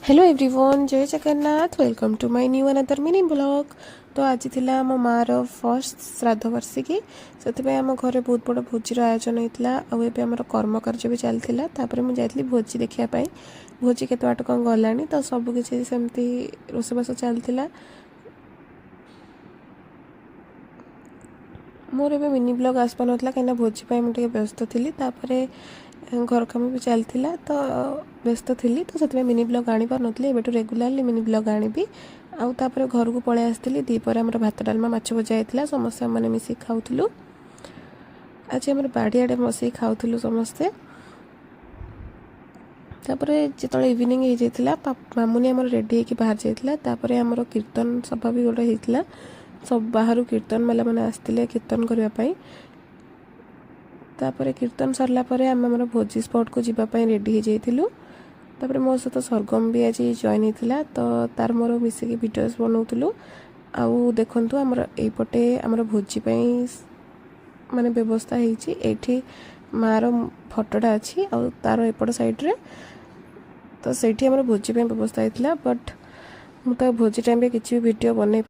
Hello everyone, जय Jagannath. Welcome to my new another mini blog. तो आज थिला आम मार फर्स्ट श्राद्ध वार्षिकी से आम घर बहुत बड़ भोजीर आयोजन होता। आम कर्मकार्य भी चलता। तापर मुझे भोजी देखापी भोजी के बाट कौन गलानी तो सबकि सेमती रोषेबास चलता। मोर ए मिनी ब्लॉग आसपा ना कहीं भोजी मुझे व्यस्त थी। घर कम भी चलता तो व्यस्त थी तो से मिनी ब्लॉग आनी पार नी। एबेठू रेगुलारली मिनी ब्लॉग आनी आउे घर को पलि आसती। दीपर आम भात डालमा माछ भजा होता। समस्ते मैंने मिसिक खाऊलु। आज आम बाड़ियाड़े बस खाऊलु समस्ते। जो इवनिंग हो जाता मामुनी आम रेडी होकर बाहर जाता। आमर कीर्तन सभा भी गोटे होता। सब बाहर कीर्तन वाला मैंने आसते कीर्तन करने। तापर कीर्तन सरला आम भोजी स्पॉट को जीवाई रेडी हो जाइलु। तापर मो सहित सरगम भी आज जॉइन होता तो तार मोर मिसिक वीडियोस बनाऊलु। आउ देखु आमर एपटे आमर भोजी माने व्यवस्था होती। मार फटोटा अच्छी आ तार एपट साइड्रे तो से भोजी व्यवस्था होता। बट मुझे भोजी टाइम किसी भी वीडियो बन